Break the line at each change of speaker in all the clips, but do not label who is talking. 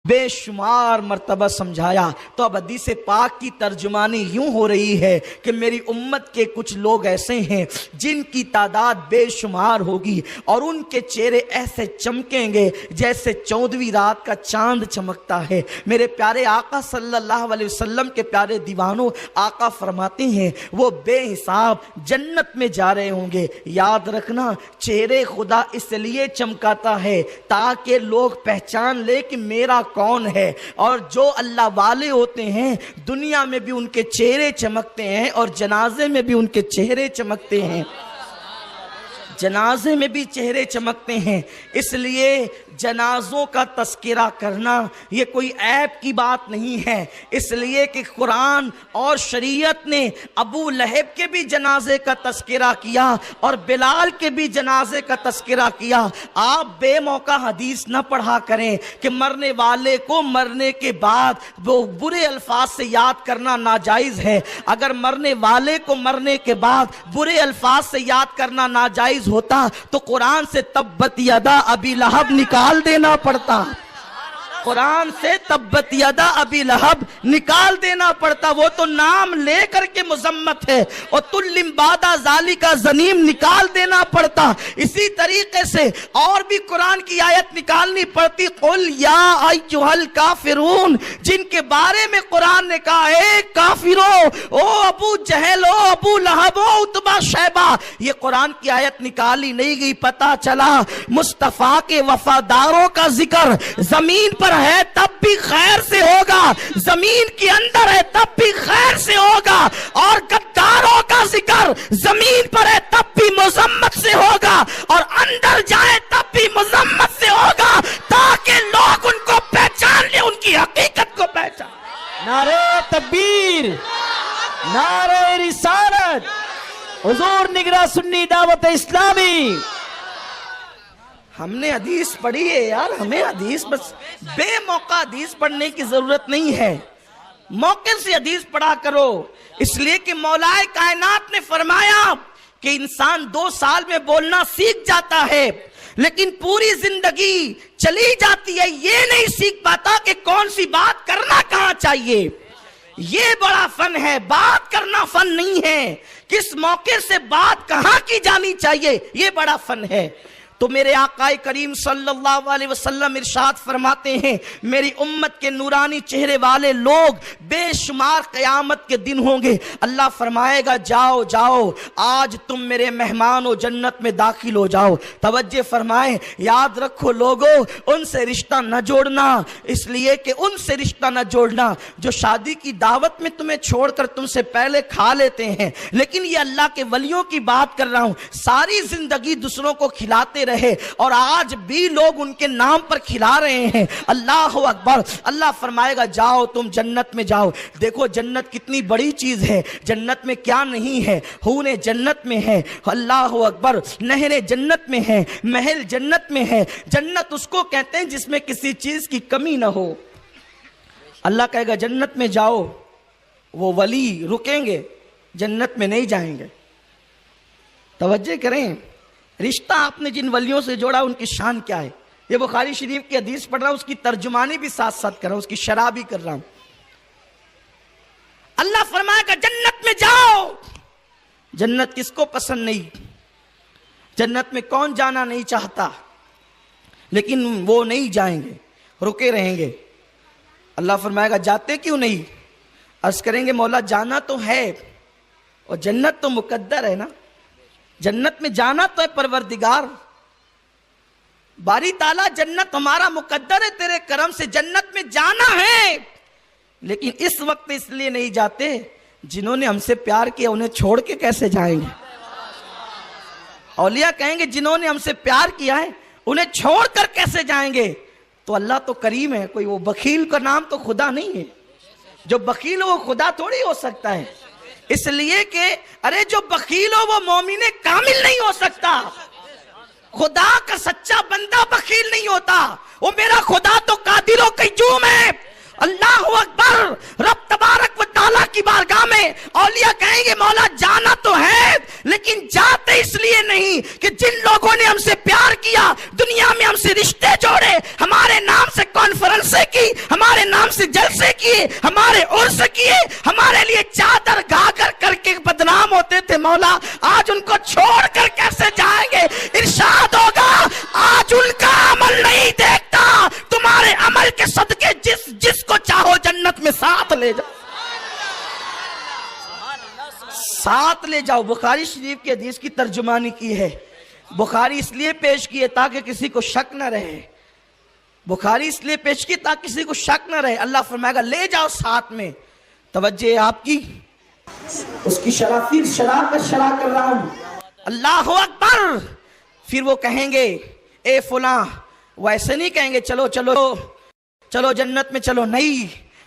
بے شمار مرتبہ سمجھایا. تو اب حدیث پاک کی ترجمانی یوں ہو رہی ہے کہ میری امت کے کچھ لوگ ایسے ہیں جن کی تعداد بے شمار ہوگی اور ان کے چہرے ایسے چمکیں گے جیسے 14ویں رات کا چاند چمکتا ہے. میرے پیارے آقا صلی اللہ علیہ وسلم کے پیارے دیوانوں، آقا فرماتے ہیں وہ بے حساب جنت میں جا رہے ہوں گے. یاد رکھنا، چہرے خدا اس لیے چمکاتا ہے تاکہ لوگ پہچان لے کہ میرا کون ہے. اور جو اللہ والے ہوتے ہیں دنیا میں بھی ان کے چہرے چمکتے ہیں اور جنازے میں بھی ان کے چہرے چمکتے ہیں. جنازے میں بھی چہرے چمکتے ہیں. اس لیے جنازوں کا تذکرہ کرنا یہ کوئی عیب کی بات نہیں ہے، اس لیے کہ قرآن اور شریعت نے ابو لہب کے بھی جنازے کا تذکرہ کیا اور بلال کے بھی جنازے کا تذکرہ کیا. آپ بے موقع حدیث نہ پڑھا کریں کہ مرنے والے کو مرنے کے بعد وہ برے الفاظ سے یاد کرنا ناجائز ہے. اگر مرنے والے کو مرنے کے بعد برے الفاظ سے یاد کرنا ناجائز ہوتا تو قرآن سے تبت یدا ابی لہب نکال دینا پڑتا. قرآن سے تبت یدا ابی لہب نکال دینا پڑتا. وہ تو نام لے کر کے مذمت ہے. اور تلم بادا ذالکا زنیم نکال دینا پڑتا. اسی طریقے سے اور بھی قرآن کی آیت نکالنی پڑتی. قل یا ایھا الکافرون، جن کے بارے میں قرآن نے کہا اے کافرو، او ابو جہل، او ابو لہب، او عتبہ شیبہ. یہ قرآن کی آیت نکالی نہیں گئی. پتہ چلا مصطفیٰ کے وفاداروں کا ذکر زمین پر ہے تب بھی خیر سے ہوگا، زمین کے اندر ہے تب بھی خیر سے ہوگا، اور غداروں کا ذکر زمین پر ہے تب بھی مذمت سے ہوگا، اور اندر جائے تب بھی مذمت سے ہوگا، تاکہ لوگ ان کو پہچان لیں، ان کی حقیقت کو پہچان.
نعرہ تکبیر، نعرہ رسالت، حضور نگراں سنی دعوت اسلامی.
ہم نے حدیث پڑھی ہے یار، ہمیں حدیث بس بے موقع حدیث پڑھنے کی ضرورت نہیں ہے، موقع سے حدیث پڑھا کرو. اس لیے کہ مولا کائنات نے فرمایا کہ انسان 2 سال میں بولنا سیکھ جاتا ہے لیکن پوری زندگی چلی جاتی ہے، یہ نہیں سیکھ پاتا کہ کون سی بات کرنا کہاں چاہیے. یہ بڑا فن ہے، بات کرنا فن نہیں ہے. کس موقع سے بات کہاں کی جانی چاہیے یہ بڑا فن ہے. تو میرے آقا کریم صلی اللہ علیہ وسلم ارشاد فرماتے ہیں میری امت کے نورانی چہرے والے لوگ بے شمار قیامت کے دن ہوں گے. اللہ فرمائے گا جاؤ جاؤ آج تم میرے مہمان و جنت میں داخل ہو جاؤ. توجہ فرمائیں، یاد رکھو لوگوں، ان سے رشتہ نہ جوڑنا، اس لیے کہ ان سے رشتہ نہ جوڑنا جو شادی کی دعوت میں تمہیں چھوڑ کر تم سے پہلے کھا لیتے ہیں. لیکن یہ اللہ کے ولیوں کی بات کر رہا ہوں، ساری زندگی دوسروں کو کھلاتے رہے اور آج بھی لوگ ان کے نام پر کھلا رہے ہیں. اللہ اکبر. اللہ فرمائے گا جاؤ تم جنت میں جاؤ. دیکھو جنت کتنی بڑی چیز ہے، جنت میں کیا نہیں ہے. حوریں جنت میں ہے، اللہ اکبر، نہریں جنت میں ہے، محل جنت میں ہے. جنت اس کو کہتے ہیں جس میں کسی چیز کی کمی نہ ہو. اللہ کہے گا جنت میں جاؤ، وہ ولی رکیں گے، جنت میں نہیں جائیں گے. توجہ کریں، رشتہ آپ نے جن ولیوں سے جوڑا ان کی شان کیا ہے. یہ بخاری شریف کی حدیث پڑھ رہا ہوں، اس کی ترجمانی بھی ساتھ ساتھ کر رہا ہوں، اس کی شرح بھی کر رہا ہوں. اللہ فرمائے گا جنت میں جاؤ. جنت کس کو پسند نہیں؟ جنت میں کون جانا نہیں چاہتا؟ لیکن وہ نہیں جائیں گے، رکے رہیں گے. اللہ فرمائے گا جاتے کیوں نہیں؟ عرض کریں گے مولا جانا تو ہے، اور جنت تو مقدر ہے نا، جنت میں جانا تو ہے پروردگار. باری تعالیٰ جنت ہمارا مقدر ہے، تیرے کرم سے جنت میں جانا ہے، لیکن اس وقت اس لیے نہیں جاتے جنہوں نے ہم سے پیار کیا انہیں چھوڑ کے کیسے جائیں گے. اولیاء کہیں گے جنہوں نے ہم سے پیار کیا ہے انہیں چھوڑ کر کیسے جائیں گے. تو اللہ تو کریم ہے، کوئی وہ بخیل کا نام تو خدا نہیں ہے. جو بخیل ہو وہ خدا تھوڑی ہو سکتا ہے. اس لیے کہ ارے جو بخیل ہو وہ مومن کامل نہیں ہو سکتا. خدا کا سچا بندہ بخیل نہیں ہوتا. وہ میرا خدا تو قادر و قیوم ہے. اللہ اکبر. رب تبارک و تعالیٰ کی بارگاہ میں اولیاء کہیں گے مولا جانا تو ہے لیکن جاتے اس لیے نہیں کہ جن لوگوں نے ہم سے پیار کیا، دنیا میں ہم سے رشتے جوڑے، ہمارے نام سے کانفرنسیں کی، کی, ہمارے نام سے جلسے کیے, ہمارے عرس کیے, ہمارے لیے چادر گاگر کر کے بدنام ہوتے تھے مولا, آج ان کو چھوڑ کر کیسے جائیں گے؟ ارشاد ہوگا آج ان کا عمل نہیں دیکھتا, تمہارے عمل کے صدقے جس کو چاہو جنت میں ساتھ لے جاؤ, ساتھ لے جاؤ. بخاری شریف کی حدیث کی ترجمانی کی ہے. بخاری اس لیے پیش کی ہے تاکہ کسی کو شک نہ رہے, بخاری اس لیے پیش کی تاکہ کسی کو شک نہ رہے. اللہ فرمائے گا لے جاؤ ساتھ میں. توجہ ہے آپ کی, اس کی شرافی شرح کر رہا ہوں. اللہ اکبر. پھر وہ کہیں گے اے فلاں, وہ ایسے نہیں کہیں گے چلو چلو چلو جنت میں چلو, نہیں,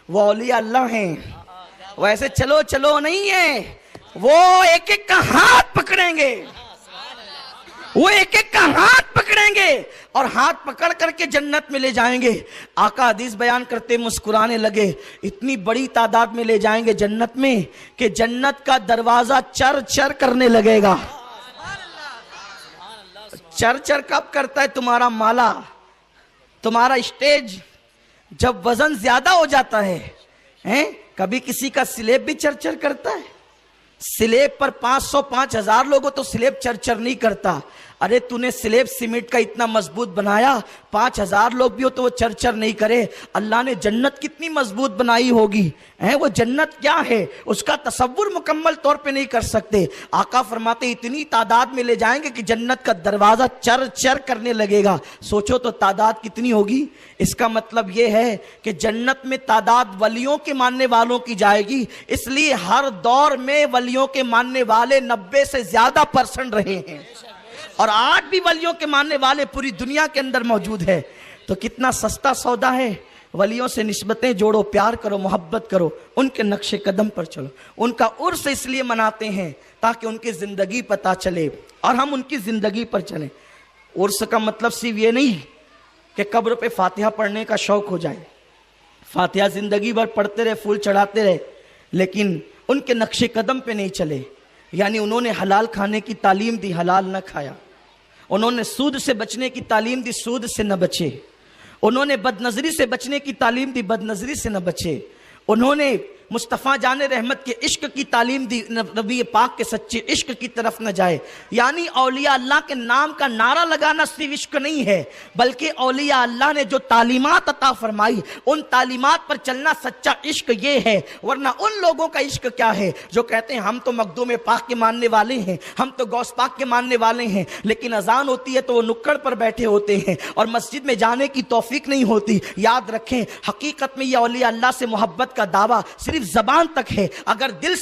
وہ اولیاء اللہ ہیں. وہ ایسے چلو چلو نہیں ہے, وہ ایک ایک کا ہاتھ پکڑیں گے, وہ ایک ایک کا ہاتھ پکڑیں گے اور ہاتھ پکڑ کر کے جنت میں لے جائیں گے. آقا حدیث بیان کرتے مسکرانے لگے, اتنی بڑی تعداد میں لے جائیں گے جنت میں کہ جنت کا دروازہ چر چر کرنے لگے گا. چر چر کب کرتا ہے؟ تمہارا مالا, تمہارا اسٹیج جب وزن زیادہ ہو جاتا ہے. کبھی کسی کا سلیب بھی چر چر کرتا ہے؟ سلیب پر 500 5000 لوگوں تو سلیب چر چر نہیں کرتا. ارے تو نے سلیب سیمنٹ کا اتنا مضبوط بنایا, 5000 لوگ بھی ہو تو وہ چر چر نہیں کرے. اللہ نے جنت کتنی مضبوط بنائی ہوگی, وہ جنت کیا ہے اس کا تصور مکمل طور پہ نہیں کر سکتے. آقا فرماتے اتنی تعداد میں لے جائیں گے کہ جنت کا دروازہ چر چر کرنے لگے گا. سوچو تو تعداد کتنی ہوگی. اس کا مطلب یہ ہے کہ جنت میں تعداد ولیوں کے ماننے والوں کی جائے گی, اس لیے ہر دور میں ولیوں کے ماننے والے 90 سے زیادہ % رہے ہیں, اور آج بھی ولیوں کے ماننے والے پوری دنیا کے اندر موجود ہے. تو کتنا سستا سودا ہے. ولیوں سے نسبتیں جوڑو, پیار کرو, محبت کرو, ان کے نقش قدم پر چلو. ان کا عرس اس لیے مناتے ہیں تاکہ ان کی زندگی پتہ چلے اور ہم ان کی زندگی پر چلیں. عرس کا مطلب صرف یہ نہیں کہ قبر پہ فاتحہ پڑھنے کا شوق ہو جائے. فاتحہ زندگی بھر پڑھتے رہے, پھول چڑھاتے رہے, لیکن ان کے نقش قدم پہ نہیں چلے. یعنی انہوں نے حلال کھانے کی تعلیم دی, حلال نہ کھایا. انہوں نے سود سے بچنے کی تعلیم دی, سود سے نہ بچے. انہوں نے بد نظری سے بچنے کی تعلیم دی, بد نظری سے نہ بچے. انہوں نے مصطفیٰ جان رحمت کے عشق کی تعلیم دی, نبی پاک کے سچے عشق کی طرف نہ جائے. یعنی اولیاء اللہ کے نام کا نعرہ لگانا صرف عشق نہیں ہے, بلکہ اولیاء اللہ نے جو تعلیمات عطا فرمائی ان تعلیمات پر چلنا سچا عشق یہ ہے. ورنہ ان لوگوں کا عشق کیا ہے جو کہتے ہیں ہم تو مخدوم پاک کے ماننے والے ہیں, ہم تو غوث پاک کے ماننے والے ہیں, لیکن اذان ہوتی ہے تو وہ نکڑ پر بیٹھے ہوتے ہیں اور مسجد میں جانے کی توفیق نہیں ہوتی. یاد رکھیں حقیقت میں یہ اولیاء اللہ سے محبت کا دعویٰ صرف زبان تک ہے. اگر دل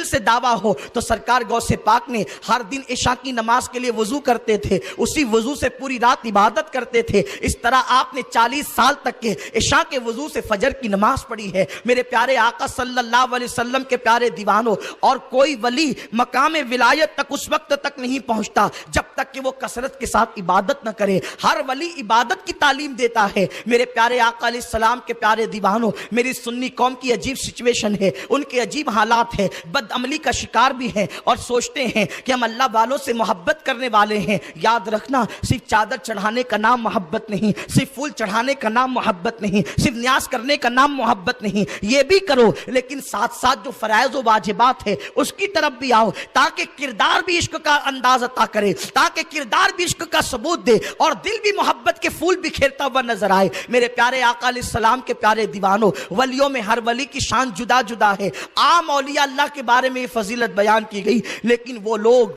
سے دعویٰ ہو تو سرکار غوث پاک نے ہر دن عشاء کی نماز کے لیے وضو کرتے تھے, اسی وضو سے پوری رات عبادت کرتے تھے. اس طرح آپ نے 40 سال تک کے عشاء کے وضو سے فجر کی نماز پڑھی ہے. میرے پیارے آقا صلی اللہ علیہ وسلم کے پیارے دیوانوں, اور کوئی ولی مقام ولایت تک اس وقت تک نہیں پہنچتا جب تک کہ وہ کثرت کے ساتھ عبادت نہ کرے. ہر ولی عبادت کی تعلیم دیتا ہے. میرے پیارے آقا علیہ السلام کے پیارے دیوانوں, میری سنی قوم کی عجیب سچویشن ہے, ان کے عجیب حالات ہیں, بد عملی کا شکار بھی ہیں اور سوچتے ہیں کہ ہم اللہ والوں سے محبت کرنے والے ہیں. یاد رکھنا صرف چادر چڑھانے کا نام محبت نہیں, صرف پھول چڑھانے کا نام محبت نہیں, صرف نیاز کرنے کا نام محبت نہیں. یہ بھی کرو لیکن ساتھ ساتھ جو فرائض و واجبات ہے اس کی طرف بھی آؤ, تاکہ کردار بھی عشق کا انداز عطا کرے, تاکہ کردار بھی عشق کا ثبوت دے اور دل بھی محبت کے پھول بکھیرتا ہوا نظر آئے. میرے پیارے آقا علیہ السلام کے پیارے دیوانوں, ولیوں میں ہر ولی کی شان جدا جدا ہے. عام اولیاء اللہ کے بارے میں یہ فضیلت بیان کی گئی, لیکن وہ لوگ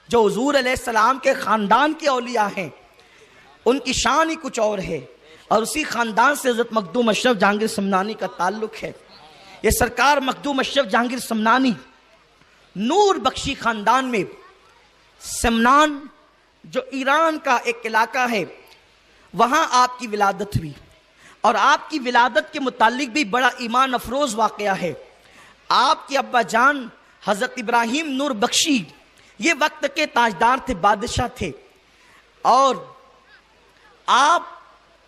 جو حضور علیہ السلام کے خاندان کے اولیاء ہیں ان کی شان ہی کچھ اور ہے, اور اسی خاندان سے حضرت مخدوم اشرف جہانگیر سمنانی کا تعلق ہے. یہ سرکار مخدوم اشرف جہانگیر سمنانی نور بخشی خاندان میں, سمنان جو ایران کا ایک علاقہ ہے وہاں آپ کی ولادت ہوئی, اور آپ کی ولادت کے متعلق بھی بڑا ایمان افروز واقعہ ہے. آپ کے ابا جان حضرت ابراہیم نور بخشی یہ وقت کے تاجدار تھے, بادشاہ تھے, اور آپ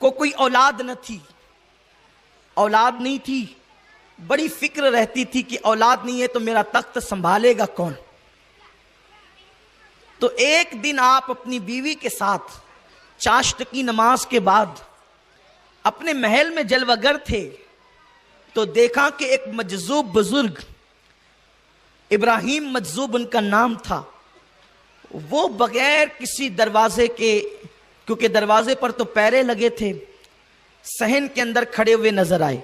کو کوئی اولاد نہ تھی, اولاد نہیں تھی. بڑی فکر رہتی تھی کہ اولاد نہیں ہے تو میرا تخت سنبھالے گا کون. تو ایک دن آپ اپنی بیوی کے ساتھ چاشت کی نماز کے بعد اپنے محل میں جلوگر تھے تو دیکھا کہ ایک مجذوب بزرگ، ابراہیم مجذوب ان کا نام تھا، وہ بغیر کسی دروازے کے، کیونکہ دروازے پر تو پیرے لگے تھے، صحن کے اندر کھڑے ہوئے نظر آئے۔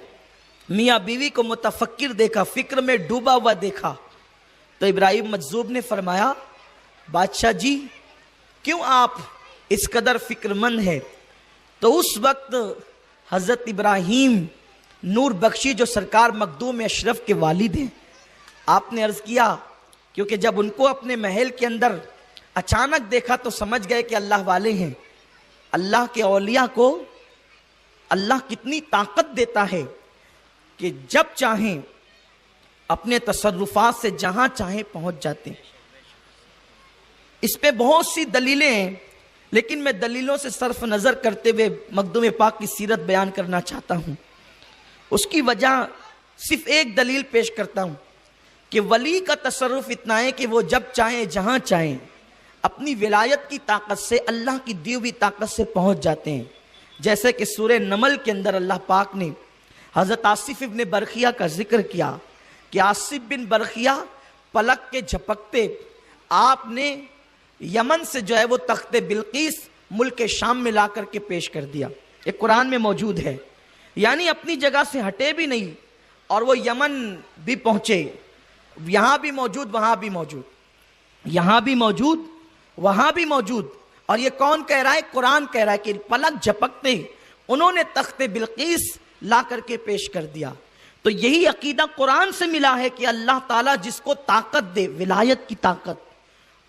میاں بیوی کو متفکر دیکھا، فکر میں ڈوبا ہوا دیکھا، تو ابراہیم مجذوب نے فرمایا بادشاہ جی کیوں آپ اس قدر فکر مند ہے؟ تو اس وقت حضرت ابراہیم نور بخشی جو سرکار مخدوم اشرف کے والد ہیں، آپ نے عرض کیا، کیونکہ جب ان کو اپنے محل کے اندر اچانک دیکھا تو سمجھ گئے کہ اللہ والے ہیں، اللہ کے اولیاء کو اللہ کتنی طاقت دیتا ہے کہ جب چاہیں اپنے تصرفات سے جہاں چاہیں پہنچ جاتے ہیں۔ اس پہ بہت سی دلیلیں ہیں، لیکن میں دلیلوں سے صرف نظر کرتے ہوئے مخدوم پاک کی سیرت بیان کرنا چاہتا ہوں۔ اس کی وجہ صرف ایک دلیل پیش کرتا ہوں کہ ولی کا تصرف اتنا ہے کہ وہ جب چاہیں جہاں چاہیں اپنی ولایت کی طاقت سے، اللہ کی دی ہوئی طاقت سے پہنچ جاتے ہیں۔ جیسے کہ سورہ نمل کے اندر اللہ پاک نے حضرت آصف ابن برخیہ کا ذکر کیا کہ آصف بن برخیہ پلک کے جھپکتے آپ نے یمن سے جو ہے وہ تخت بلقیس ملک شام میں لا کر کے پیش کر دیا۔ یہ قرآن میں موجود ہے، یعنی اپنی جگہ سے ہٹے بھی نہیں اور وہ یمن بھی پہنچے، یہاں بھی موجود وہاں بھی موجود، یہاں بھی موجود وہاں بھی موجود۔ اور یہ کون کہہ رہا ہے؟ قرآن کہہ رہا ہے کہ پلک جھپکتے انہوں نے تخت بلقیس لا کر کے پیش کر دیا۔ تو یہی عقیدہ قرآن سے ملا ہے کہ اللہ تعالیٰ جس کو طاقت دے، ولایت کی طاقت،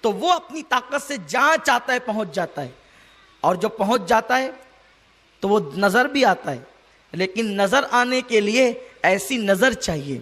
تو وہ اپنی طاقت سے جہاں چاہتا ہے پہنچ جاتا ہے، اور جو پہنچ جاتا ہے تو وہ نظر بھی آتا ہے، لیکن نظر آنے کے لیے ایسی نظر چاہیے۔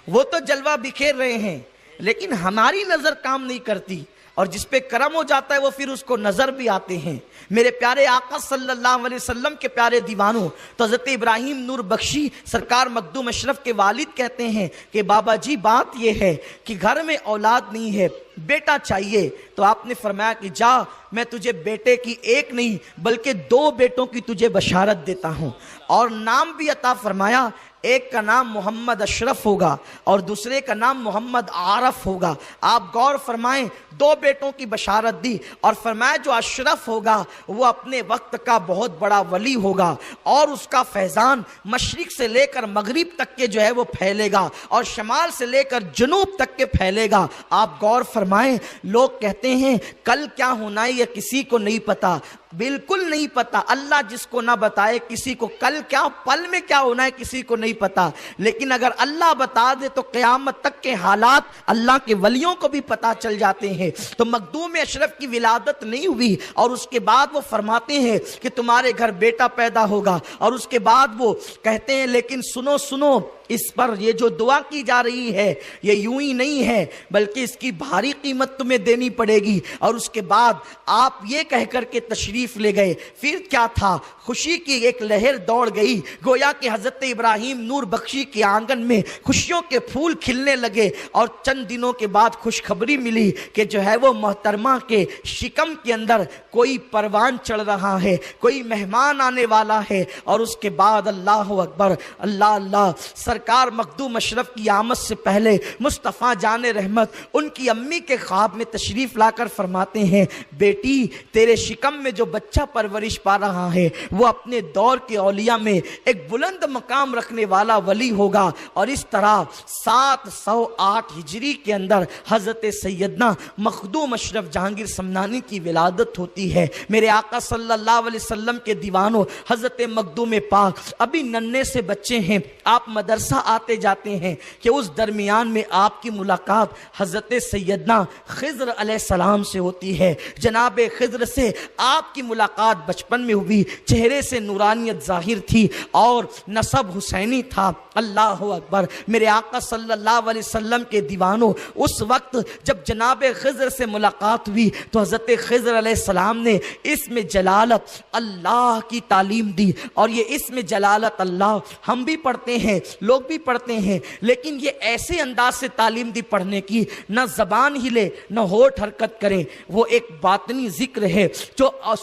وہ تو جلوہ بکھیر رہے ہیں لیکن ہماری نظر کام نہیں کرتی، اور جس پہ کرم ہو جاتا ہے وہ پھر اس کو نظر بھی آتے ہیں۔ میرے پیارے آقا صلی اللہ علیہ وسلم کے پیارے دیوانوں، تو حضرت ابراہیم نور بخشی سرکار مخدوم اشرف کے والد کہتے ہیں کہ بابا جی بات یہ ہے کہ گھر میں اولاد نہیں ہے، بیٹا چاہیے۔ تو آپ نے فرمایا کہ جا، میں تجھے بیٹے کی ایک نہیں بلکہ 2 بیٹوں کی تجھے بشارت دیتا ہوں، اور نام بھی عطا فرمایا۔ ایک کا نام محمد اشرف ہوگا اور دوسرے کا نام محمد عارف ہوگا۔ آپ غور فرمائیں، 2 بیٹوں کی بشارت دی اور فرمایا جو اشرف ہوگا وہ اپنے وقت کا بہت بڑا ولی ہوگا، اور اس کا فیضان مشرق سے لے کر مغرب تک کے جو ہے وہ پھیلے گا، اور شمال سے لے کر جنوب تک کے پھیلے گا۔ آپ غور فرمائیں، لوگ کہتے ہیں کل کیا ہونا ہے یہ کسی کو نہیں پتا، بالکل نہیں پتا۔ اللہ جس کو نہ بتائے کسی کو کل کیا، پل میں کیا ہونا ہے کسی کو نہیں پتا، لیکن اگر اللہ بتا دے تو قیامت تک کے حالات اللہ کے ولیوں کو بھی پتا چل جاتے ہیں۔ تو مخدوم اشرف کی ولادت نہیں ہوئی، اور اس کے بعد وہ فرماتے ہیں کہ تمہارے گھر بیٹا پیدا ہوگا، اور اس کے بعد وہ کہتے ہیں لیکن سنو سنو، اس پر یہ جو دعا کی جا رہی ہے یہ یوں ہی نہیں ہے بلکہ اس کی بھاری قیمت تمہیں دینی پڑے گی۔ اور اس کے بعد آپ یہ کہہ کر کے تشریف لے گئے۔ پھر کیا تھا؟ خوشی کی ایک لہر دوڑ گئی، گویا کہ حضرت ابراہیم نور بخشی کے آنگن میں خوشیوں کے پھول کھلنے لگے، اور چند دنوں کے بعد خوشخبری ملی کہ جو ہے وہ محترمہ کے شکم کے اندر کوئی پروان چڑھ رہا ہے، کوئی مہمان آنے والا ہے۔ اور اس کے بعد اللہ اکبر، اللہ اللہ، سرکار مخدوم اشرف کی آمد سے پہلے مصطفیٰ جان رحمت ان کی امی کے خواب میں تشریف لا کر فرماتے ہیں بیٹی تیرے شکم میں جو بچہ پرورش پا رہا ہے وہ اپنے دور کے اولیاء میں ایک بلند مقام رکھنے والا ولی ہوگا۔ اور اس طرح 708 ہجری کے اندر حضرت سیدنا مخدوم اشرف جہانگیر سمنانی کی ولادت ہوتی ہے۔ میرے آقا صلی اللہ علیہ وسلم کے دیوانوں، حضرت مخدوم پاک ابھی ننھے سے بچے ہیں، آپ مدرسہ آتے جاتے ہیں کہ اس درمیان میں آپ کی ملاقات حضرت سیدنا خضر علیہ السلام سے ہوتی ہے۔ جناب خضر سے آپ کی ملاقات بچپن میں ہوئی، چہرے سے نورانیت ظاہر تھی اور نسب حسینی تھا۔ اللہ اکبر، میرے آقا صلی اللہ علیہ وسلم کے دیوانوں، اس وقت جب جناب خضر سے ملاقات ہوئی تو حضرت خضر علیہ السلام نے اسم جلالت اللہ کی تعلیم دی، اور یہ اسم جلالت اللہ ہم بھی پڑھتے ہیں، لوگ بھی پڑھتے ہیں، لیکن یہ ایسے انداز سے تعلیم دی پڑھنے کی، نہ زبان ہلے نہ ہونٹ حرکت کریں، وہ ایک باطنی ذکر ہے جو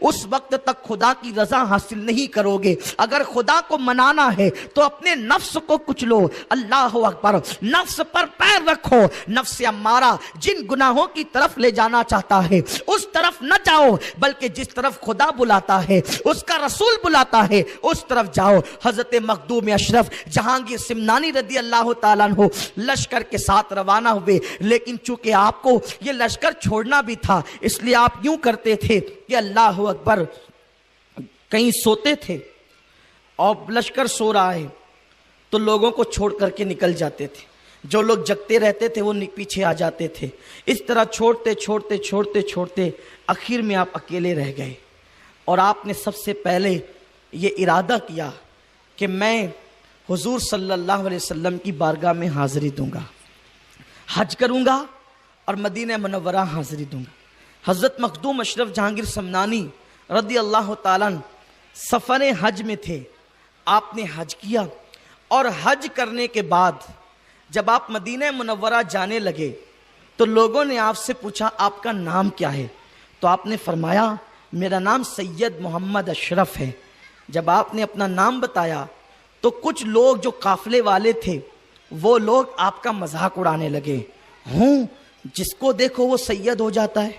اس وقت تک خدا کی رضا حاصل نہیں کرو گے۔ اگر خدا کو منانا ہے تو اپنے نفس کو کچلو۔ اللہ اکبر، نفس پر پیر رکھو۔ نفس امارہ جن گناہوں کی طرف لے جانا چاہتا ہے اس طرف نہ جاؤ، بلکہ جس طرف خدا بلاتا ہے، اس کا رسول بلاتا ہے، اس طرف جاؤ۔ حضرت مخدوم اشرف جہانگیر سمنانی رضی اللہ تعالیٰ عنہ لشکر کے ساتھ روانہ ہوئے، لیکن چونکہ آپ کو یہ لشکر چھوڑنا بھی تھا، اس لیے آپ یوں کرتے تھے کہ اللہ اکبر، کہیں سوتے تھے اور لشکر سو رہا ہے تو لوگوں کو چھوڑ کر کے نکل جاتے تھے، جو لوگ جگتے رہتے تھے وہ پیچھے آ جاتے تھے۔ اس طرح چھوڑتے چھوڑتے چھوڑتے چھوڑتے آخر میں آپ اکیلے رہ گئے، اور آپ نے سب سے پہلے یہ ارادہ کیا کہ میں حضور صلی اللہ علیہ وسلم کی بارگاہ میں حاضری دوں گا، حج کروں گا اور مدینہ منورہ حاضری دوں گا۔ حضرت مخدوم اشرف جہانگیر سمنانی رضی اللہ تعالیٰ سفر حج میں تھے، آپ نے حج کیا، اور حج کرنے کے بعد جب آپ مدینہ منورہ جانے لگے تو لوگوں نے آپ سے پوچھا آپ کا نام کیا ہے؟ تو آپ نے فرمایا میرا نام سید محمد اشرف ہے۔ جب آپ نے اپنا نام بتایا تو کچھ لوگ جو قافلے والے تھے وہ لوگ آپ کا مذاق اڑانے لگے، جس کو دیکھو وہ سید ہو جاتا ہے،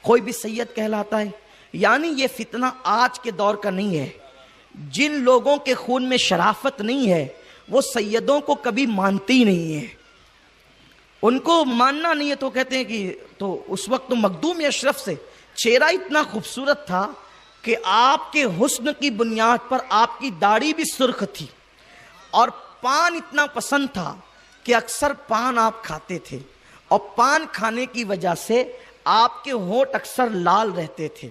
کوئی بھی سید کہلاتا ہے۔ یعنی یہ فتنہ آج کے دور کا نہیں ہے۔ جن لوگوں کے خون میں شرافت نہیں ہے وہ سیدوں کو کبھی مانتے ہی نہیں ہیں، ان کو ماننا نہیں ہے تو کہتے ہیں کہ تو اس وقت تو مخدوم اشرف سے چہرہ اتنا خوبصورت تھا کہ آپ کے حسن کی بنیاد پر آپ کی داڑھی بھی سرخ تھی، اور پان اتنا پسند تھا کہ اکثر پان آپ کھاتے تھے، اور پان کھانے کی وجہ سے آپ کے ہونٹ اکثر لال رہتے تھے،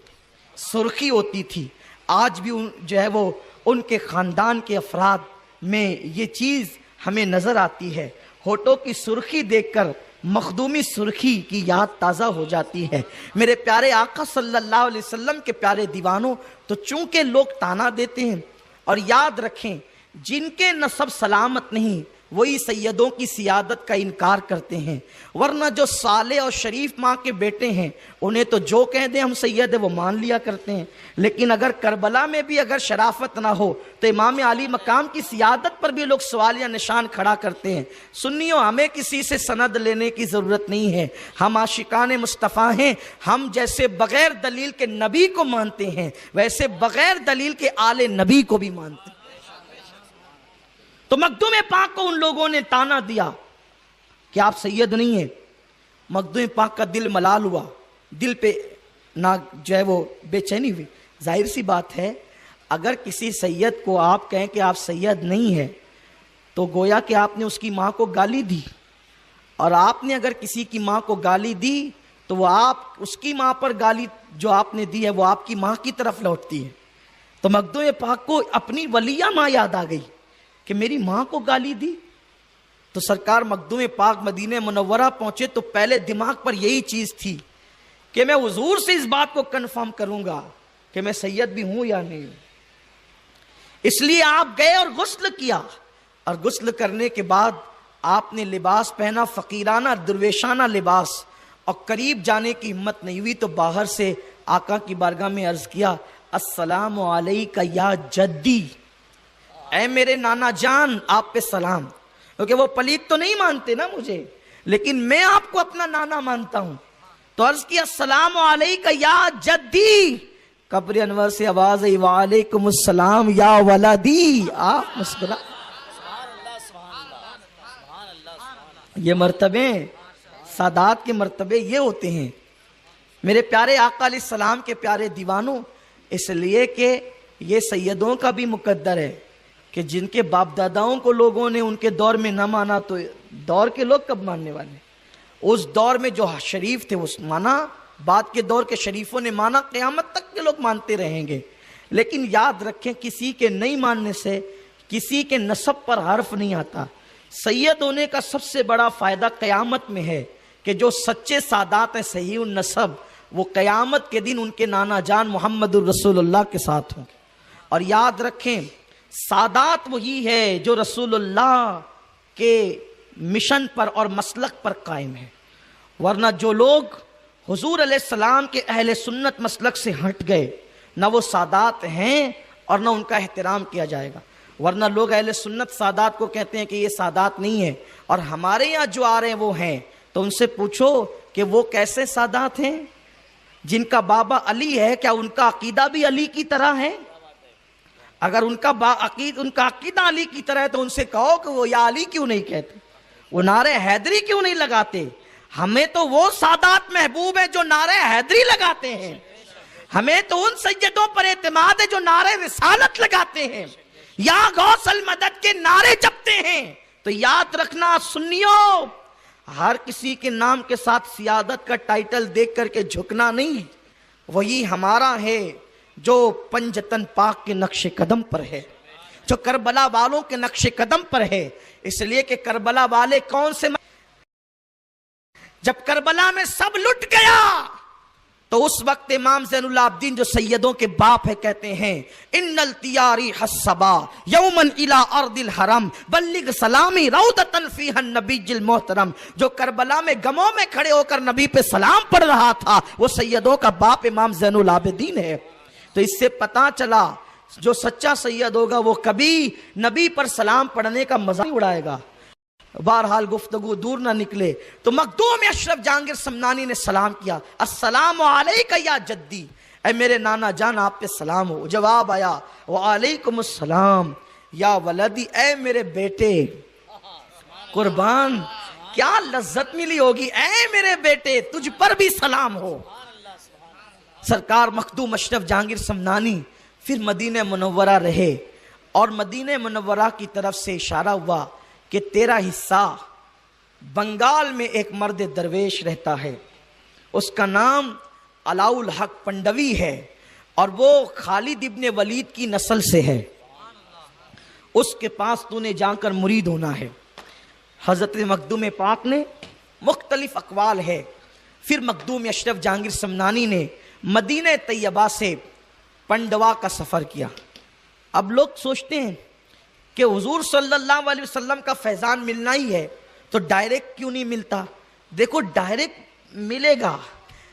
سرخی ہوتی تھی۔ آج بھی جو ہے وہ ان کے خاندان کے افراد میں یہ چیز ہمیں نظر آتی ہے، ہونٹوں کی سرخی دیکھ کر مخدومی سرخی کی یاد تازہ ہو جاتی ہے۔ میرے پیارے آقا صلی اللہ علیہ وسلم کے پیارے دیوانوں، تو چونکہ لوگ تانا دیتے ہیں، اور یاد رکھیں جن کے نسب سلامت نہیں وہی سیدوں کی سیادت کا انکار کرتے ہیں، ورنہ جو صالح اور شریف ماں کے بیٹے ہیں انہیں تو جو کہہ دیں ہم سید ہیں وہ مان لیا کرتے ہیں۔ لیکن اگر کربلا میں بھی اگر شرافت نہ ہو تو امام علی مقام کی سیادت پر بھی لوگ سوال یا نشان کھڑا کرتے ہیں۔ سنیوں، ہمیں کسی سے سند لینے کی ضرورت نہیں ہے، ہم عاشقان مصطفیٰ ہیں، ہم جیسے بغیر دلیل کے نبی کو مانتے ہیں ویسے بغیر دلیل کے آل نبی کو بھی مانتے ہیں۔ تو مخدوم پاک کو ان لوگوں نے تانا دیا کہ آپ سید نہیں ہیں۔ مخدوم پاک کا دل ملال ہوا، دل پہ جو ہے وہ بے چینی ہوئی۔ ظاہر سی بات ہے اگر کسی سید کو آپ کہیں کہ آپ سید نہیں ہیں تو گویا کہ آپ نے اس کی ماں کو گالی دی، اور آپ نے اگر کسی کی ماں کو گالی دی تو وہ آپ اس کی ماں پر گالی جو آپ نے دی ہے وہ آپ کی ماں کی طرف لوٹتی ہے۔ تو مخدوم پاک کو اپنی ولیہ ماں یاد آ گئی کہ میری ماں کو گالی دی۔ تو سرکار مخدوم پاک مدینہ منورہ پہنچے تو پہلے دماغ پر یہی چیز تھی کہ میں حضور سے اس بات کو کنفرم کروں گا کہ میں سید بھی ہوں یا نہیں۔ اس لیے آپ گئے اور غسل کیا، اور غسل کرنے کے بعد آپ نے لباس پہنا، فقیرانہ درویشانہ لباس، اور قریب جانے کی ہمت نہیں ہوئی تو باہر سے آقا کی بارگاہ میں عرض کیا السلام علیکہ یا جدی، اے میرے نانا جان آپ پہ سلام۔ کیونکہ وہ پلیت تو نہیں مانتے نا مجھے، لیکن میں آپ کو اپنا نانا مانتا ہوں۔ تو عرض کیا السلام علیکہ یا جدی، قبر انور سے آواز آئی وعلیکم السلام یا ولدی۔ آپ مسکرا۔ یہ مرتبے سادات کے مرتبے یہ ہوتے ہیں میرے پیارے آقا علیہ السلام کے پیارے دیوانوں، اس لیے کہ یہ سیدوں کا بھی مقدر ہے کہ جن کے باپ داداؤں کو لوگوں نے ان کے دور میں نہ مانا تو دور کے لوگ کب ماننے والے؟ اس دور میں جو شریف تھے اس مانا، بعد کے دور کے شریفوں نے مانا، قیامت تک کے لوگ مانتے رہیں گے۔ لیکن یاد رکھیں کسی کے نہیں ماننے سے کسی کے نسب پر حرف نہیں آتا۔ سید ہونے کا سب سے بڑا فائدہ قیامت میں ہے کہ جو سچے سادات ہیں صحیح النسب، وہ قیامت کے دن ان کے نانا جان محمد الرسول اللہ کے ساتھ ہوں گے۔ اور یاد رکھیں سادات وہی ہے جو رسول اللہ کے مشن پر اور مسلک پر قائم ہے، ورنہ جو لوگ حضور علیہ السلام کے اہل سنت مسلک سے ہٹ گئے، نہ وہ سادات ہیں اور نہ ان کا احترام کیا جائے گا. ورنہ لوگ اہل سنت سادات کو کہتے ہیں کہ یہ سادات نہیں ہے، اور ہمارے یہاں جو آ رہے ہیں وہ ہیں. تو ان سے پوچھو کہ وہ کیسے سادات ہیں؟ جن کا بابا علی ہے، کیا ان کا عقیدہ بھی علی کی طرح ہے؟ اگر ان کا عقیدہ علی کی طرح ہے تو ان سے کہو کہ وہ یا علی کیوں نہیں کہتے، وہ نعرہ حیدری کیوں نہیں لگاتے؟ ہمیں تو وہ سادات محبوب ہیں جو نعرہ حیدری لگاتے ہیں. ہمیں تو ان سیدوں پر اعتماد ہے جو نعرہ رسالت لگاتے ہیں، یا غوث المدد کے نعرے جپتے ہیں. تو یاد رکھنا سنیوں، ہر کسی کے نام کے ساتھ سیادت کا ٹائٹل دیکھ کر کے جھکنا نہیں. وہی ہمارا ہے جو پنجتن پاک کے نقش قدم پر ہے، جو کربلا والوں کے نقش قدم پر ہے. اس لیے کہ کربلا والے کون سے، جب کربلا میں سب لٹ گیا تو اس وقت امام زین العابدین جو سیدوں کے باپ ہے کہتے ہیں ان التیاری حسبا یومن الی ارض الحرم بلغ سلامی روضۃ فیہا النبی المحترم. جو کربلا میں گموں میں کھڑے ہو کر نبی پہ سلام پڑھ رہا تھا وہ سیدوں کا باپ امام زین العابدین ہے. تو اس سے پتا چلا جو سچا سید ہوگا وہ کبھی نبی پر سلام پڑھنے کا مزہ نہیں اڑائے گا. بہرحال گفتگو دور نہ نکلے تو مخدوم اشرف جہانگیر سمنانی نے سلام کیا، السلام علیکہ یا جدی، اے میرے نانا جان آپ پہ سلام ہو. جواب آیا وعلیکم السلام یا ولدی، اے میرے بیٹے. قربان کیا لذت ملی ہوگی، اے میرے بیٹے تجھ پر بھی سلام ہو. سرکار مخدوم اشرف جہانگیر سمنانی پھر مدینہ منورہ رہے، اور مدینہ منورہ کی طرف سے اشارہ ہوا کہ تیرا حصہ بنگال میں ایک مرد درویش رہتا ہے، اس کا نام علاء الحق پنڈوی ہے، اور وہ خالد ابن ولید کی نسل سے ہے، اس کے پاس تو نے جا کر مرید ہونا ہے. حضرت مخدوم پاک نے مختلف اقوال ہے. پھر مخدوم اشرف جہانگیر سمنانی نے مدینہ طیبہ سے پنڈوا کا سفر کیا. اب لوگ سوچتے ہیں کہ حضور صلی اللہ علیہ وسلم کا فیضان ملنا ہی ہے تو ڈائریکٹ کیوں نہیں ملتا؟ دیکھو ڈائریکٹ ملے گا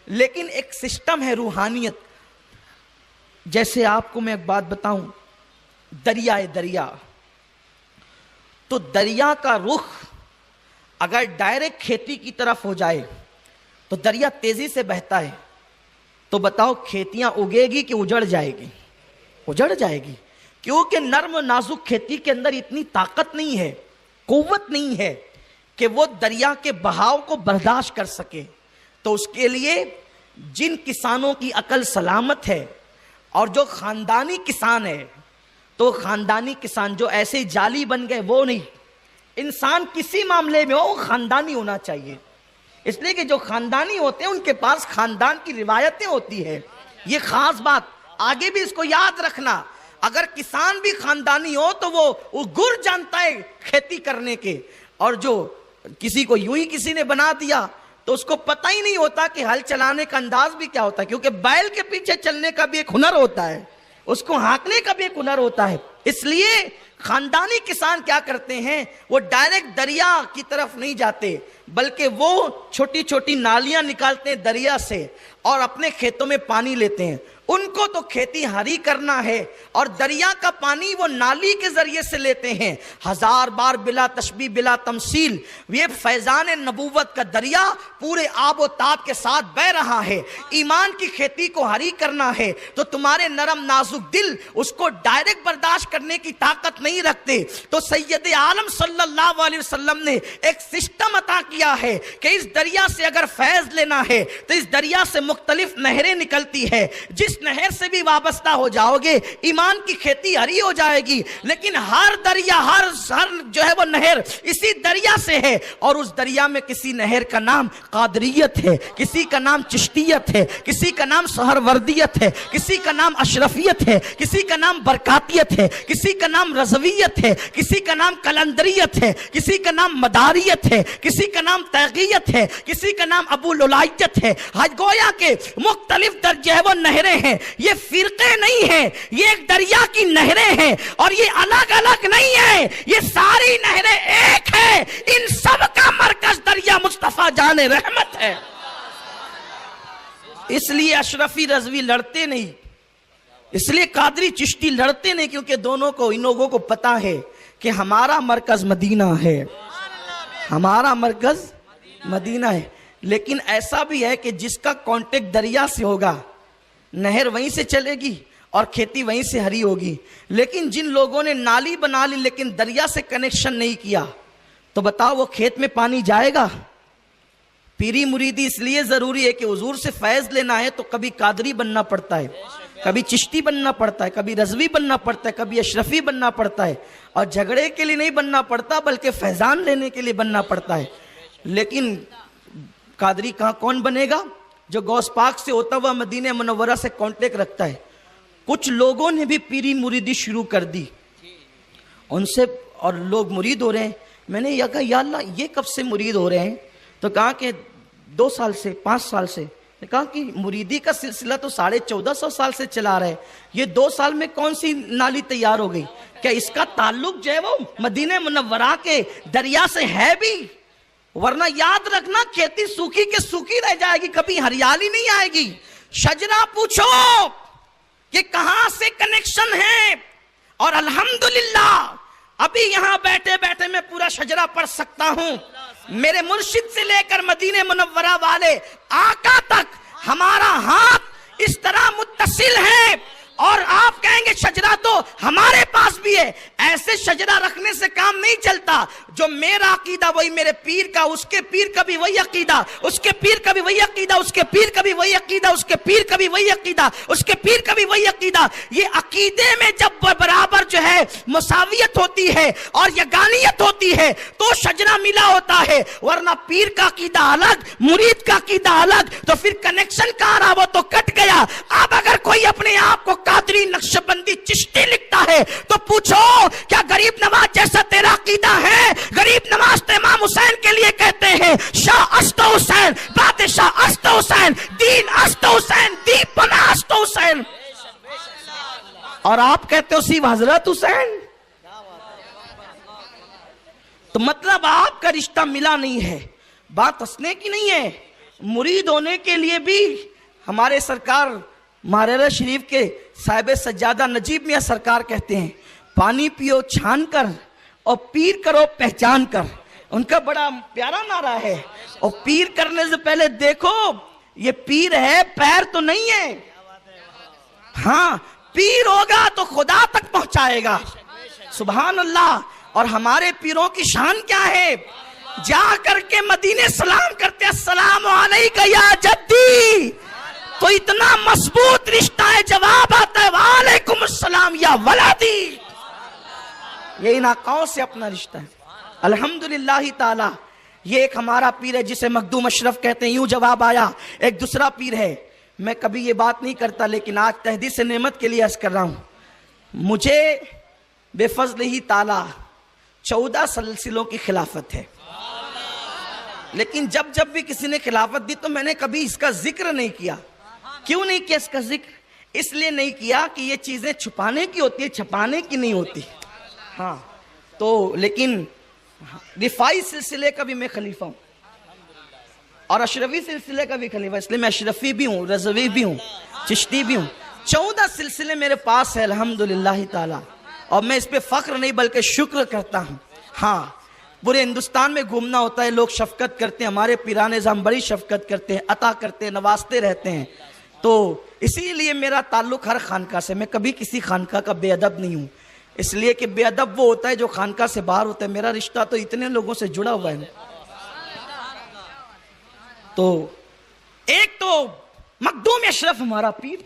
لیکن ایک سسٹم ہے روحانیت. جیسے آپ کو میں ایک بات بتاؤں، دریا تو دریا کا رخ اگر ڈائریکٹ کھیتی کی طرف ہو جائے تو دریا تیزی سے بہتا ہے، تو بتاؤ کھیتیاں اگے گی کہ اجڑ جائے گی؟ اجڑ جائے گی، کیونکہ نرم و نازک کھیتی کے اندر اتنی طاقت نہیں ہے، قوت نہیں ہے کہ وہ دریا کے بہاؤ کو برداشت کر سکے. تو اس کے لیے جن کسانوں کی عقل سلامت ہے اور جو خاندانی کسان ہے، تو خاندانی کسان جو ایسے جالی بن گئے وہ نہیں. انسان کسی معاملے میں ہو خاندانی ہونا چاہیے، اس لیے کہ جو خاندانی ہوتے ہیں ان کے پاس خاندان کی روایتیں ہوتی ہے. یہ خاص بات آگے بھی اس کو یاد رکھنا. اگر کسان بھی خاندانی ہو تو وہ گر جانتا ہے کھیتی کرنے کے، اور جو کسی کو یوں ہی کسی نے بنا دیا تو اس کو پتہ ہی نہیں ہوتا کہ ہل چلانے کا انداز بھی کیا ہوتا ہے، کیونکہ بیل کے پیچھے چلنے کا بھی ایک ہنر ہوتا ہے، اس کو ہانکنے کا بھی ایک ہنر ہوتا ہے. اس لیے خاندانی کسان کیا کرتے ہیں، وہ ڈائریکٹ دریا کی طرف نہیں جاتے بلکہ وہ چھوٹی چھوٹی نالیاں نکالتے ہیں دریا سے اور اپنے کھیتوں میں پانی لیتے ہیں. ان کو تو کھیتی ہری کرنا ہے اور دریا کا پانی وہ نالی کے ذریعے سے لیتے ہیں. ہزار بار بلا تشبیہ بلا تمثیل یہ فیضان نبوت کا دریا پورے آب و تاب کے ساتھ بہ رہا ہے. ایمان کی کھیتی کو ہری کرنا ہے تو تمہارے نرم نازک دل اس کو ڈائریکٹ برداشت کرنے کی طاقت نہیں رکھتے. تو سید عالم صلی اللہ علیہ وسلم نے ایک سسٹم عطا کیا ہے کہ اس دریا سے اگر فیض لینا ہے تو اس دریا سے مختلف نہریں نکلتی ہے، جس نہر سے بھی وابستہ ہو جاؤ گے ایمان کی کھیتی ہری ہو جائے گی. لیکن ہر دریا ہر جو ہے وہ نہر اسی دریا سے ہے، اور اس دریا میں کسی نہر کا نام قادریت ہے، کسی کا نام چشتیت ہے، کسی کا نام سہروردیت ہے، کسی کا نام اشرفیت ہے، کسی کا نام برکاتیت ہے، کسی کا نام رضویت ہے، کسی کا نام کلندریت ہے، کسی کا نام مداریت ہے، کسی کا نام تیغیت ہے، کسی کا نام ابو لولائیت ہے. گویا کے مختلف درجے وہ نہریں ہیں، یہ فرقے نہیں ہیں، یہ ایک دریا کی نہریں ہیں اور یہ الگ الگ نہیں ہیں، یہ ساری نہریں ایک ہیں. ان سب کا مرکز دریا مصطفیٰ جان رحمت ہے. اس لیے اشرفی رضوی لڑتے نہیں، اس لیے قادری چشتی لڑتے نہیں، کیونکہ دونوں کو، ان لوگوں کو پتا ہے کہ ہمارا مرکز مدینہ ہے، ہمارا مرکز مدینہ ہے۔ لیکن ایسا بھی ہے کہ جس کا کانٹیکٹ دریا سے ہوگا، نہر وہیں سے چلے گی اور کھیتی وہیں سے ہری ہوگی، لیکن جن لوگوں نے نالی بنا لی لیکن دریا سے کنیکشن نہیں کیا، تو بتاؤ وہ کھیت میں پانی جائے گا؟ پیری مریدی اس لیے ضروری ہے کہ حضور سے فیض لینا ہے تو کبھی قادری بننا پڑتا ہے، کبھی چشتی بننا پڑتا ہے، کبھی رضوی بننا پڑتا ہے، کبھی اشرفی بننا پڑتا ہے، اور جھگڑے کے لیے نہیں بننا پڑتا بلکہ فیضان لینے کے لیے بننا پڑتا ہے۔ لیکن قادری کون بنے گا؟ جو غوث پاک سے ہوتا ہوا مدینہ منورہ سے کانٹیکٹ رکھتا ہے۔ کچھ لوگوں نے بھی پیری مریدی شروع کر دی ان سے، اور لوگ مرید ہو رہے ہیں۔ میں نے کہا یا اللہ یہ کب سے مرید ہو رہے ہیں؟ تو کہا کہ 2 سال سے، 5 سال سے۔ کہا کہ مریدی کا سلسلہ تو 1450 سال سے چلا رہا ہے، یہ 2 سال میں کون سی نالی تیار ہو گئی؟ کیا اس کا تعلق جو ہے وہ مدینہ منورہ کے دریا سے ہے بھی؟ ورنہ یاد رکھنا کھیتی سوکھی کے سوکھی رہ جائے گی، کبھی ہریالی نہیں آئے گی۔ شجرہ پوچھو کہ کہاں سے کنیکشن ہے، اور الحمدللہ ابھی یہاں بیٹھے بیٹھے میں پورا شجرہ پڑھ سکتا ہوں۔ میرے مرشد سے لے کر مدینہ منورہ والے آقا تک ہمارا ہاتھ اس طرح متصل ہے، اور آپ کہیں گے شجرہ تو ہمارے پاس بھی ہے۔ ایسے شجرہ رکھنے سے کام نہیں چلتا۔ جو میرا عقیدہ وہی میرے پیر کا، اس کے پیر کا بھی وہی عقیدہ، اس کے پیر کا بھی وہی عقیدہ، اس کے پیر کا بھی وہی عقیدہ، اس کے پیر کا بھی وہی عقیدہ، اس کے پیر کا بھی وہی عقیدہ۔ یہ عقیدے میں جب برابر جو ہے مساویت ہوتی ہے اور یگانیت ہوتی ہے تو شجرہ ملا ہوتا ہے، ورنہ پیر کا عقیدہ الگ، مرید کا عقیدہ الگ، تو پھر کنیکشن کہاں رہا؟ وہ تو کٹ گیا۔ اب اگر کوئی اپنے آپ کو قادری نقشبندی چشتی لکھتا ہے تو پوچھو کیا غریب نواز جیسا تیرا عقیدہ ہے؟ غریب نواز تو امام حسین کے لیے کہتے ہیں شاہ است حسین، بادشاہ است حسین، دین است حسین، دیپ بنا است حسین، اور آپ کہتے ہو صرف حضرت حسین۔ تو مطلب آپ کا رشتہ ملا نہیں ہے، بات ہنسنے کی نہیں ہے۔ مرید ہونے کے لیے بھی ہمارے سرکار مہاراجہ شریف کے صاحب سجادہ نجیب میاں سرکار کہتے ہیں پانی پیو چھان کر اور پیر کرو پہچان کر۔ ان کا بڑا پیارا نعرہ ہے، اور پیر کرنے سے پہلے دیکھو یہ پیر ہے، پیر تو نہیں ہے۔ ہاں پیر ہوگا تو خدا تک پہنچائے گا، سبحان اللہ۔ اور ہمارے پیروں کی شان کیا ہے؟ جا کر کے مدینے سلام کرتے السلام علیکہ یا جدی، تو اتنا مضبوط رشتہ ہے، جواب آتا ہے وعلیکم السلام یا ولدی۔ یہ ان آقاؤں سے اپنا رشتہ ہے الحمدللہ تعالی۔ یہ ایک ہمارا پیر ہے جسے مخدوم اشرف کہتے ہیں، یوں جواب آیا۔ ایک دوسرا پیر ہے، میں کبھی یہ بات نہیں کرتا لیکن آج تحدیث نعمت کے لیے عرض کر رہا ہوں، مجھے بے فضل ہی تعالی 14 سلسلوں کی خلافت ہے، لیکن جب بھی کسی نے خلافت دی تو میں نے کبھی اس کا ذکر نہیں کیا۔ کیوں نہیں کیا اس کا ذکر؟ اس لیے نہیں کیا کہ یہ چیزیں چھپانے کی ہوتی ہے، چھپانے کی نہیں ہوتی۔ ہاں تو لیکن رفاعی سلسلے کا بھی میں خلیفہ ہوں، اور اشرفی سلسلے کا بھی خلیفہ، اس لیے میں اشرفی بھی ہوں، رضوی بھی ہوں، چشتی بھی ہوں۔ 14 سلسلے میرے پاس ہے الحمدللہ تعالی، اور میں اس پہ فخر نہیں بلکہ شکر کرتا ہوں۔ ہاں پورے ہندوستان میں گھومنا ہوتا ہے، لوگ شفقت کرتے ہیں، ہمارے پیران نظام بڑی شفقت کرتے ہیں، عطا کرتے ہیں، نوازتے رہتے ہیں۔ تو اسی لیے میرا تعلق ہر خانقاہ سے، میں کبھی کسی خانقاہ کا بے ادب نہیں ہوں، اس لیے کہ بے ادب وہ ہوتا ہے جو خانقاہ سے باہر ہوتا ہے۔ میرا رشتہ تو اتنے لوگوں سے جڑا ہوا ہے۔ تو ایک تو مخدوم اشرف ہمارا پیر،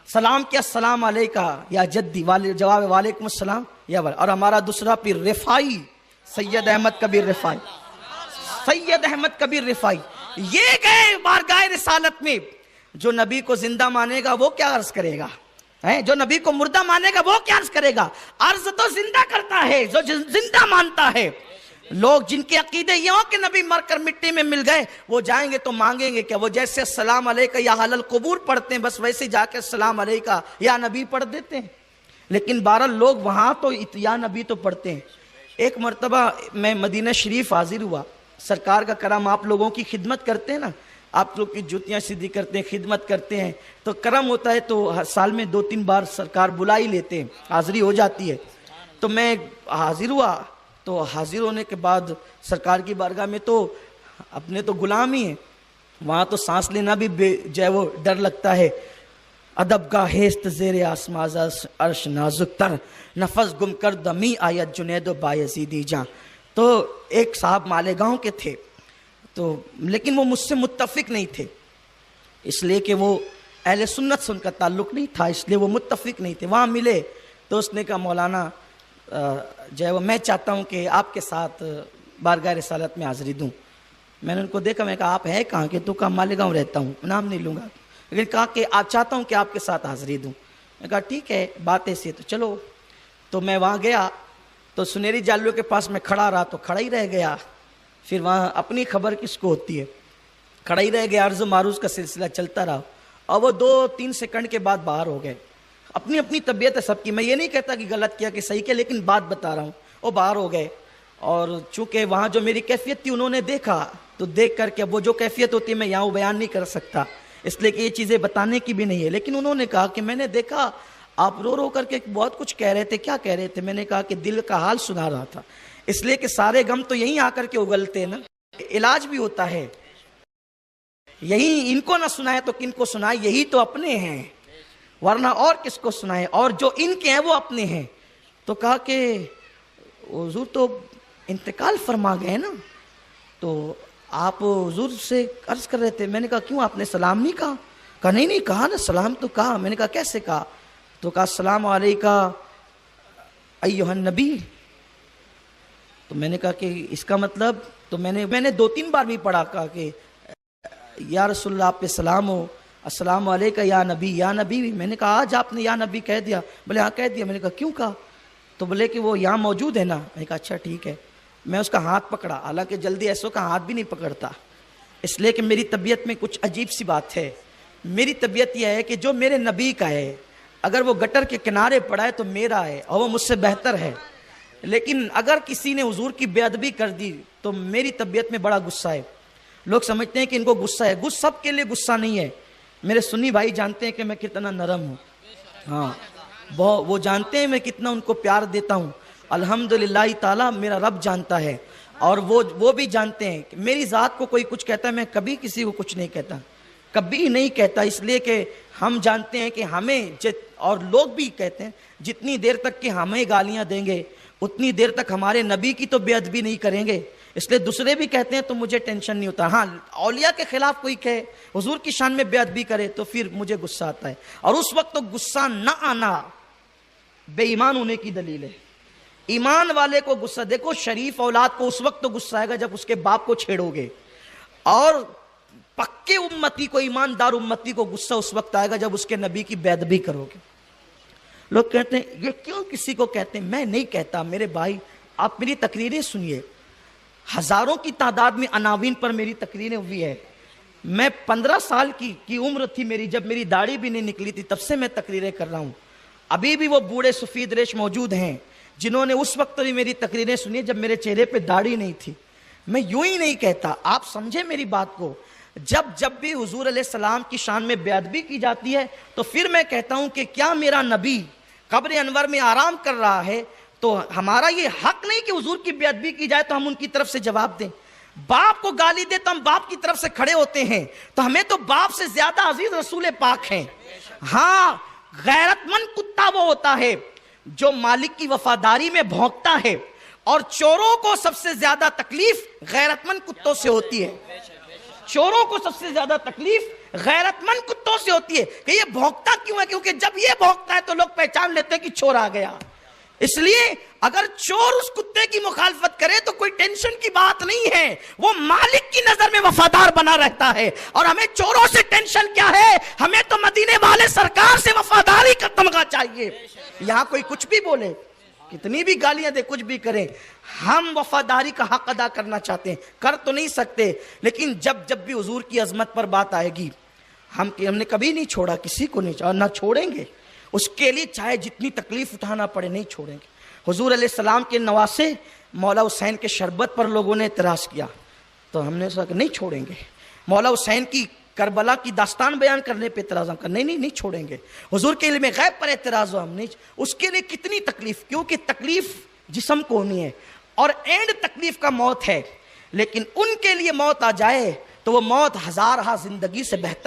سلام کیا السلام علیکہ یا جدی، جواب وعلیکم السلام یا ول۔ اور ہمارا دوسرا پیر رفاعی سید احمد کبیر رفاعی، سید احمد کبیر رفاعی، یہ گئے بارگاہ رسالت میں۔ جو نبی کو زندہ مانے گا وہ کیا عرض کرے گا؟ جو نبی کو مردہ مانے گا وہ کیا عرض کرے گا؟ عرض تو زندہ کرتا ہے جو زندہ مانتا ہے۔ لوگ جن کے عقیدے یہ ہو کہ نبی مر کر مٹی میں مل گئے، وہ جائیں گے تو مانگیں گے کیا؟ وہ جیسے السلام علیکہ یا اہل القبور پڑھتے ہیں بس ویسے جا کے السلام علیکہ یا نبی پڑھ دیتے ہیں، لیکن بہرحال لوگ وہاں تو یا نبی تو پڑھتے ہیں۔ ایک مرتبہ میں مدینہ شریف حاضر ہوا، سرکار کا کرم، آپ لوگوں کی خدمت کرتے ہیں نا، آپ لوگ کی جوتیاں سیدھی کرتے ہیں, خدمت کرتے ہیں, تو کرم ہوتا ہے تو سال میں 2-3 بار سرکار بلا ہی لیتے ہیں, حاضری ہو جاتی ہے. تو میں حاضر ہوا, تو حاضر ہونے کے بعد سرکار کی بارگاہ میں تو اپنے تو غلام ہی ہیں, وہاں تو سانس لینا بھی جو ہے وہ ڈر لگتا ہے. ادب کا ہیست زیر آسماز عرش نازک تر, نفس گم کر دمی آیت جنید و بایزیدی جاں. تو ایک صاحب مالیگاؤں کے تھے, تو لیکن وہ مجھ سے متفق نہیں تھے, اس لیے کہ وہ اہل سنت سے ان کا تعلق نہیں تھا, اس لیے وہ متفق نہیں تھے. وہاں ملے تو اس نے کہا مولانا جو ہے وہ میں چاہتا ہوں کہ آپ کے ساتھ بارگاہ رسالت میں حاضری دوں. میں نے ان کو دیکھا, میں کہا آپ ہے کہاں کے؟ تو کہا مالیگاؤں رہتا ہوں, نام نہیں لوں گا, لیکن کہا کہ آپ چاہتا ہوں کہ آپ کے ساتھ حاضری دوں. میں کہا ٹھیک ہے, بات ایسی ہے تو چلو. تو میں وہاں گیا تو سنہری جالوں کے پاس میں کھڑا رہا تو کھڑا ہی رہ گیا. پھر وہاں اپنی خبر کس کو ہوتی ہے, کھڑا ہی رہ گیا, عرض و معروض کا سلسلہ چلتا رہا. اور وہ 2-3 سیکنڈ کے بعد باہر ہو گئے. اپنی اپنی طبیعت ہے سب کی, میں یہ نہیں کہتا کہ غلط کیا کہ صحیح کیا, لیکن بات بتا رہا ہوں. وہ باہر ہو گئے, اور چونکہ وہاں جو میری کیفیت تھی انہوں نے دیکھا, تو دیکھ کر کے وہ جو کیفیت ہوتی ہے میں یہاں بیان نہیں کر سکتا, اس لیے کہ یہ چیزیں بتانے کی بھی نہیں ہے. لیکن انہوں نے کہا کہ میں نے دیکھا آپ رو رو کر کے بہت کچھ کہہ رہے تھے, کیا کہہ رہے تھے؟ میں نے کہا کہ دل کا حال سنا رہا تھا, اس لیے کہ سارے غم تو یہیں آ کر کے اگلتے ہیں نا, علاج بھی ہوتا ہے. یہی ان کو نہ سنائے تو کن کو سنائے, یہی تو اپنے ہیں, ورنہ اور کس کو سنائے, اور جو ان کے ہیں وہ اپنے ہیں. تو کہا کہ حضور تو انتقال فرما گئے نا, تو آپ حضور سے عرض کر رہے تھے. میں نے کہا کیوں, آپ نے سلام نہیں کہا؟ کہا نہیں کہا نا, سلام تو کہا. میں نے کہا کیسے کہا؟ تو کہا السلام علیکہ ایھا النبی. تو میں نے کہا کہ اس کا مطلب, تو میں نے 2-3 بار بھی پڑھا, کہا کہ یا رسول اللہ آپ پہ سلام ہو, السلام علیکہ یا نبی, یا نبی. میں نے کہا آج آپ نے یا نبی کہہ دیا؟ بولے ہاں کہہ دیا. میں نے کہا کیوں کہا؟ تو بولے کہ وہ یہاں موجود ہے نا. میں نے کہا اچھا ٹھیک ہے. میں اس کا ہاتھ پکڑا, حالانکہ جلدی ایسوں کا ہاتھ بھی نہیں پکڑتا, اس لیے کہ میری طبیعت میں کچھ عجیب سی بات ہے. میری طبیعت یہ ہے کہ جو میرے نبی کا ہے اگر وہ گٹر کے کنارے پڑا ہے تو میرا ہے اور وہ مجھ سے بہتر ہے. لیکن اگر کسی نے حضور کی بے ادبی کر دی تو میری طبیعت میں بڑا غصہ ہے. لوگ سمجھتے ہیں کہ ان کو غصہ ہے, سب کے لیے غصہ نہیں ہے. میرے سنی بھائی جانتے ہیں کہ میں کتنا نرم ہوں, ہاں وہ جانتے ہیں میں کتنا ان کو پیار دیتا ہوں. الحمدللہ تعالیٰ میرا رب جانتا ہے, اور وہ بھی جانتے ہیں کہ میری ذات کو کوئی کچھ کہتا ہے میں کبھی کسی کو کچھ نہیں کہتا, کبھی نہیں کہتا. اس لیے کہ ہم جانتے ہیں کہ ہمیں اور لوگ بھی کہتے ہیں جتنی دیر تک کہ ہمیں گالیاں دیں گے اتنی دیر تک ہمارے نبی کی تو بے ادبی نہیں کریں گے. اس لیے دوسرے بھی کہتے ہیں تو مجھے ٹینشن نہیں ہوتا. ہاں اولیاء کے خلاف کوئی کہے, حضور کی شان میں بے ادبی کرے تو پھر مجھے غصہ آتا ہے, اور اس وقت تو غصہ نہ آنا بے ایمان ہونے کی دلیل ہے. ایمان والے کو غصہ, دیکھو شریف اولاد کو اس وقت تو غصہ آئے گا جب اس کے باپ کو چھیڑو گے, اور پکے امتی کو, ایماندار امتی کو غصہ اس وقت آئے گا جب اس کے نبی کی بے ادبی کرو گے. لوگ کہتے ہیں یہ کیوں کسی کو کہتے ہیں, میں نہیں کہتا. میرے بھائی آپ میری تقریریں سنیے, ہزاروں کی تعداد میں عناوین پر میری تقریریں ہوئی ہے. میں 15 سال کی عمر تھی میری جب میری داڑھی بھی نہیں نکلی تھی, تب سے میں تقریریں کر رہا ہوں. ابھی بھی وہ بوڑھے سفید ریش موجود ہیں جنہوں نے اس وقت بھی میری تقریریں سنی جب میرے چہرے پہ داڑھی نہیں تھی. میں یوں ہی نہیں کہتا, آپ سمجھے میری بات کو. جب بھی حضور علیہ السلام کی شان میں بے ادبی کی جاتی ہے تو پھر میں کہتا ہوں کہ کیا میرا نبی قبر انور میں آرام کر رہا ہے تو ہمارا یہ حق نہیں کہ حضور کی بے ادبی کی جائے تو ہم ان کی طرف سے جواب دیں. باپ کو گالی دے تو ہم باپ کی طرف سے کھڑے ہوتے ہیں, تو ہمیں تو باپ سے زیادہ عزیز رسول پاک ہیں. ہاں غیرت مند کتا وہ ہوتا ہے جو مالک کی وفاداری میں بھونکتا ہے, اور چوروں کو سب سے زیادہ تکلیف غیرت مند کتوں سے ہوتی ہے. چوروں کو سب سے زیادہ تکلیف غیرت مند کتوں سے ہوتی ہے کہ یہ بھونکتا کیوں ہے, کیونکہ جب یہ بھونکتا ہے تو لوگ پہچان لیتے ہیں کہ چور آ گیا. اس لیے اگر چور اس کتے کی مخالفت کرے تو کوئی ٹینشن کی بات نہیں ہے, وہ مالک کی نظر میں وفادار بنا رہتا ہے. اور ہمیں چوروں سے ٹینشن کیا ہے, ہمیں تو مدینے والے سرکار سے وفاداری کا تمغہ چاہیے. یہاں کوئی کچھ بھی بولے, کتنی بھی گالیاں دے, کچھ بھی کریں, ہم وفاداری کا حق ادا کرنا چاہتے ہیں, کر تو نہیں سکتے, لیکن جب بھی حضور کی عظمت پر بات آئے گی ہم نے کبھی نہیں چھوڑا, کسی کو نہیں چھوڑا, نہ چھوڑیں گے. اس کے لیے چاہے جتنی تکلیف اٹھانا پڑے نہیں چھوڑیں گے. حضور علیہ السلام کے نواسے مولا حسین کے شربت پر لوگوں نے اعتراض کیا تو ہم نے سوچا کہ نہیں چھوڑیں گے. مولا حسین کی کربلا کی داستان بیان کرنے پہ اعتراض ہم کر نہیں چھوڑیں گے. حضور کے علم غیب پر اعتراض ہو ہم نہیں. اس کے لیے کتنی تکلیف, کیونکہ تکلیف جسم کو ہونی ہے اور اینڈ تکلیف کا موت ہے, لیکن ان کے لیے موت آ جائے تو وہ موت ہزارہ زندگی سے بہتر